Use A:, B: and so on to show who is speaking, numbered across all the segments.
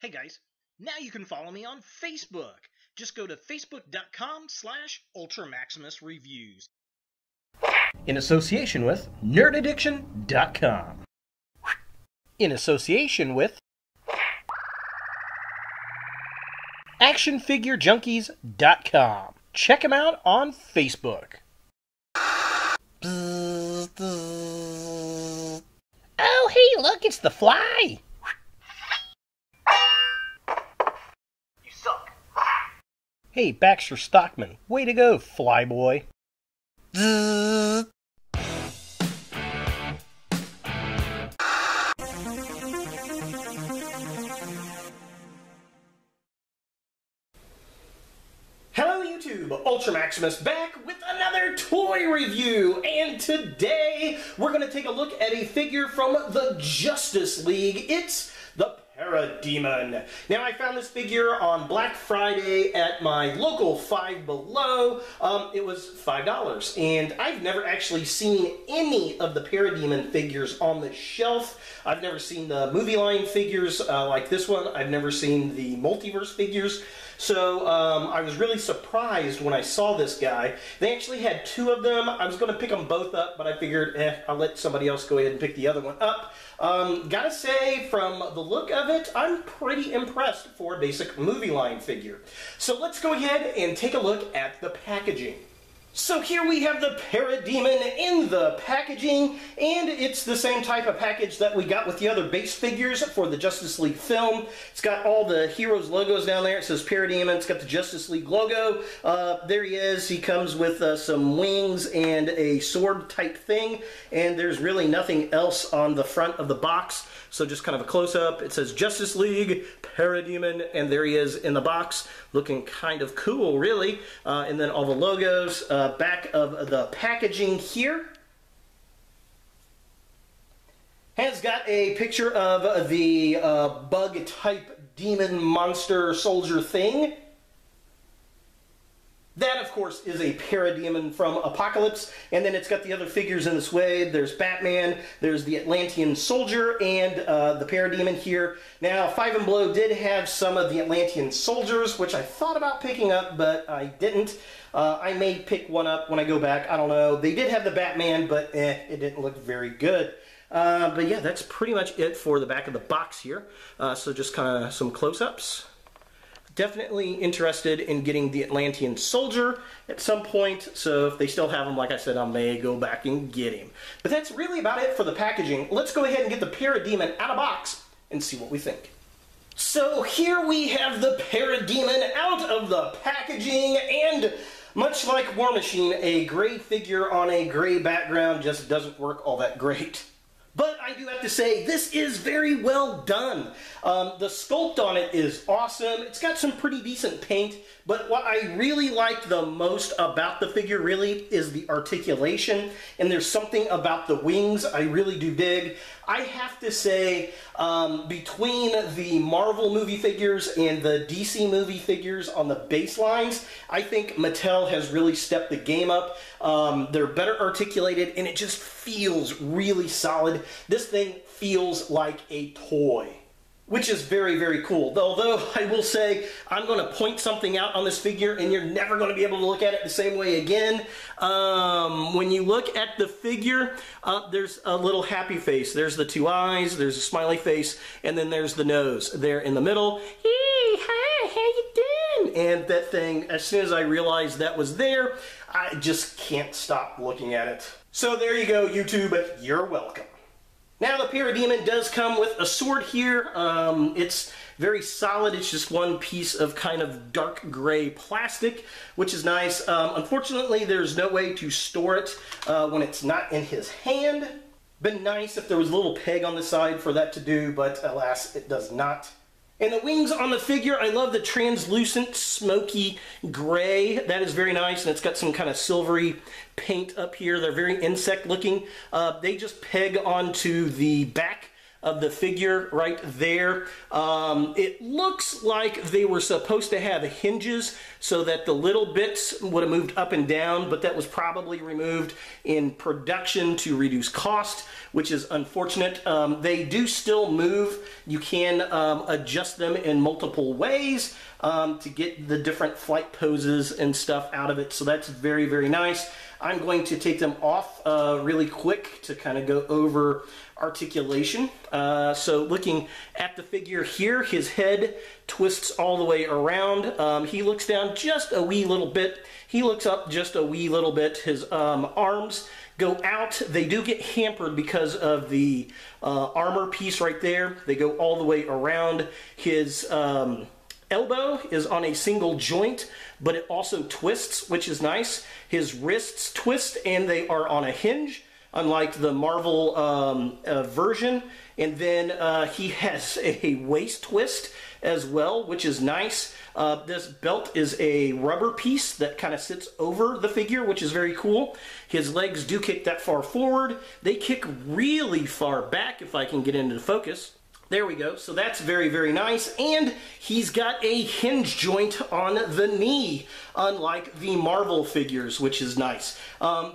A: Hey guys, now you can follow me on Facebook. Just go to facebook.com/UltraMaximusReviews. In association with NerdAddiction.com. In association with ActionFigureJunkies.com. Check them out on Facebook. Oh, hey, look, it's the Fly. Hey, Baxter Stockman, way to go, Flyboy. Hello YouTube, Ultra Maximus back with another toy review, and today we're going to take a look at a figure from the Justice League. It's the Parademon. Now, I found this figure on Black Friday at my local Five Below. It was $5, and I've never actually seen any of the Parademon figures on the shelf. I've never seen the movie line figures like this one. I've never seen the multiverse figures. So I was really surprised when I saw this guy. They actually had two of them. I was going to pick them both up, but I figured, I'll let somebody else go ahead and pick the other one up. Gotta say, from the look of it, I'm pretty impressed for a basic movie line figure. So let's go ahead and take a look at the packaging. So here we have the Parademon in the packaging, and it's the same type of package that we got with the other base figures for the Justice League film. It's got all the heroes' logos down there. It says Parademon. It's got the Justice League logo. There he is. He comes with some wings and a sword type thing, and there's really nothing else on the front of the box. So just kind of a close-up. It says Justice League, Parademon, and there he is in the box, looking kind of cool, really. And then all the logos. Back of the packaging here has got a picture of the bug-type demon monster soldier thing. That, of course, is a Parademon from Apocalypse, and then it's got the other figures in this way. There's Batman, there's the Atlantean Soldier, and the Parademon here. Now, Five and Below did have some of the Atlantean Soldiers, which I thought about picking up, but I didn't. I may pick one up when I go back, I don't know. They did have the Batman, but it didn't look very good. But yeah, that's pretty much it for the back of the box here. So just kind of some close-ups. Definitely interested in getting the Atlantean Soldier at some point, so if they still have him, like I said, I may go back and get him. But that's really about it for the packaging. Let's go ahead and get the Parademon out of box and see what we think. So here we have the Parademon out of the packaging, and much like War Machine, a gray figure on a gray background just doesn't work all that great. But I do have to say, this is very well done. The sculpt on it is awesome. It's got some pretty decent paint, but what I really like the most about the figure really is the articulation, and there's something about the wings I really do dig. I have to say, between the Marvel movie figures and the DC movie figures on the baselines, I think Mattel has really stepped the game up. They're better articulated, and it just feels really solid. This thing feels like a toy, which is very, very cool. Although, I will say, I'm going to point something out on this figure, and you're never going to be able to look at it the same way again. When you look at the figure, there's a little happy face. There's the two eyes, there's a smiley face, and then there's the nose there in the middle. Hey, hi, how you doing? And that thing, as soon as I realized that was there, I just can't stop looking at it. So there you go, YouTube. You're welcome. Now, the Parademon does come with a sword here. It's very solid. It's just one piece of kind of dark gray plastic, which is nice. Unfortunately, there's no way to store it when it's not in his hand. Been nice if there was a little peg on the side for that to do, but alas, it does not. And the wings on the figure, I love the translucent, smoky gray. That is very nice, and it's got some kind of silvery paint up here. They're very insect-looking. They just peg onto the back of the figure right there. It looks like they were supposed to have hinges so that the little bits would have moved up and down, but that was probably removed in production to reduce cost, which is unfortunate. They do still move. You can adjust them in multiple ways to get the different flight poses and stuff out of it, so that's very, very nice. I'm going to take them off really quick to kind of go over articulation. So looking at the figure here, his head twists all the way around. He looks down just a wee little bit. He looks up just a wee little bit. His arms go out. They do get hampered because of the armor piece right there. They go all the way around. His elbow is on a single joint, but it also twists, which is nice. His wrists twist and they are on a hinge, unlike the Marvel version. And then he has a waist twist as well, which is nice. This belt is a rubber piece that kind of sits over the figure, which is very cool. His legs do kick that far forward. They kick really far back, if I can get into focus. There we go. So that's very, very nice. And he's got a hinge joint on the knee, unlike the Marvel figures, which is nice.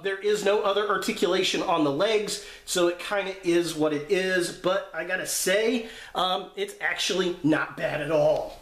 A: There is no other articulation on the legs, so it kind of is what it is. But I gotta say, it's actually not bad at all.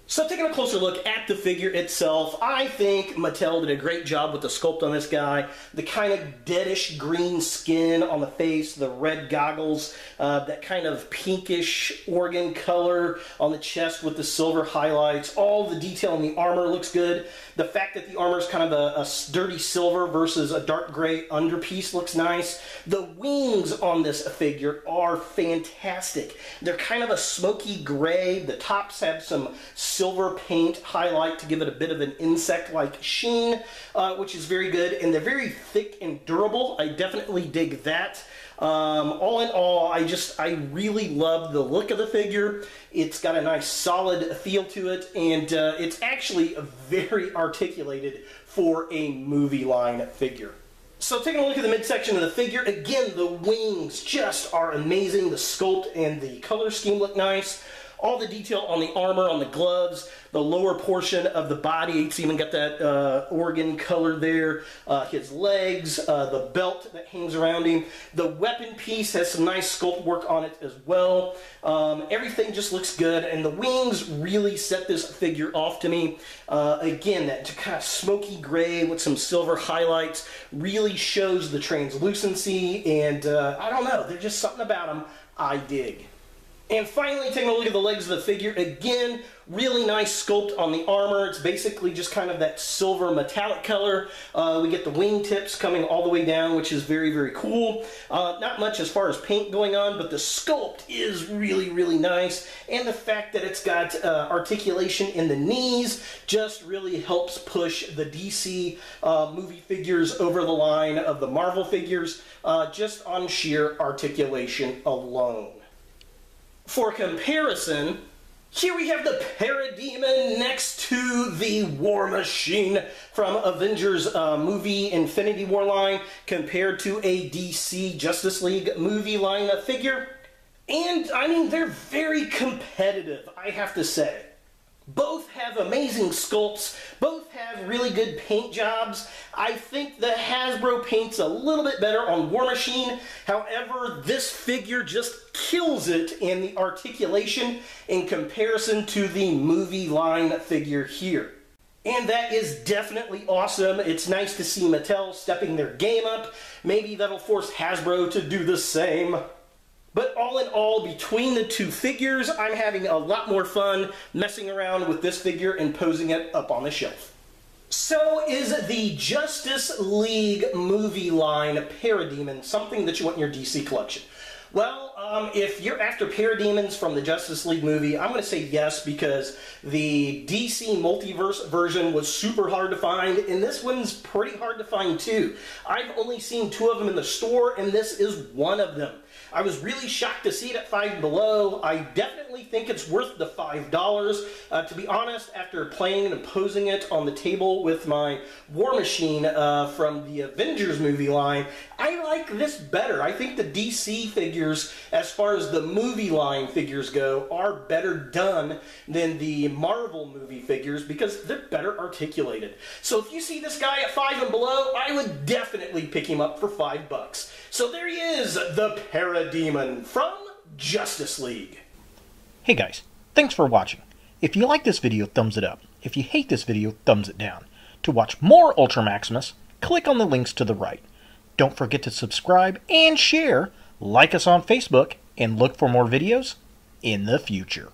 A: So taking a closer look at the figure itself, I think Mattel did a great job with the sculpt on this guy. The kind of deadish green skin on the face, the red goggles, that kind of pinkish organ color on the chest with the silver highlights. All the detail in the armor looks good. The fact that the armor is kind of a dirty silver versus a dark gray underpiece looks nice. The wings on this figure are fantastic. They're kind of a smoky gray. The tops have some silver paint highlight to give it a bit of an insect-like sheen, which is very good, and they're very thick and durable. I definitely dig that. All in all, I really love the look of the figure. It's got a nice solid feel to it, and it's actually very articulated for a movie line figure. So taking a look at the midsection of the figure, again, the wings just are amazing. The sculpt and the color scheme look nice. All the detail on the armor, on the gloves, the lower portion of the body. It's even got that organ color there. His legs, the belt that hangs around him. The weapon piece has some nice sculpt work on it as well. Everything just looks good, and the wings really set this figure off to me. Again, that kind of smoky gray with some silver highlights really shows the translucency, and I don't know, there's just something about them I dig. And finally, taking a look at the legs of the figure, again, really nice sculpt on the armor. It's basically just kind of that silver metallic color. We get the wingtips coming all the way down, which is very, very cool. Not much as far as paint going on, but the sculpt is really, really nice. And the fact that it's got articulation in the knees just really helps push the DC movie figures over the line of the Marvel figures, just on sheer articulation alone. For comparison, here we have the Parademon next to the War Machine from Avengers movie Infinity War line compared to a DC Justice League movie line figure. And, I mean, they're very competitive, I have to say. Both have amazing sculpts, both have really good paint jobs. I think the Hasbro paint's a little bit better on War Machine. However, this figure just kills it in the articulation in comparison to the movie line figure here. And that is definitely awesome. It's nice to see Mattel stepping their game up. Maybe that'll force Hasbro to do the same. But all in all, between the two figures, I'm having a lot more fun messing around with this figure and posing it up on the shelf. So is the Justice League movie line Parademon something that you want in your DC collection? Well, if you're after Parademons from the Justice League movie, I'm going to say yes, because the DC Multiverse version was super hard to find, and this one's pretty hard to find too. I've only seen 2 of them in the store, and this is one of them. I was really shocked to see it at Five Below. I definitely think it's worth the $5. To be honest, after playing and posing it on the table with my War Machine from the Avengers movie line, I like this better. I think the DC figures, as far as the movie line figures go, are better done than the Marvel movie figures because they're better articulated. So if you see this guy at Five and Below, I would definitely pick him up for $5. So there he is, the Parademon from Justice League.
B: Hey guys, thanks for watching. If you like this video, thumbs it up. If you hate this video, thumbs it down. To watch more Ultra Maximus, click on the links to the right. Don't forget to subscribe and share, like us on Facebook, and look for more videos in the future.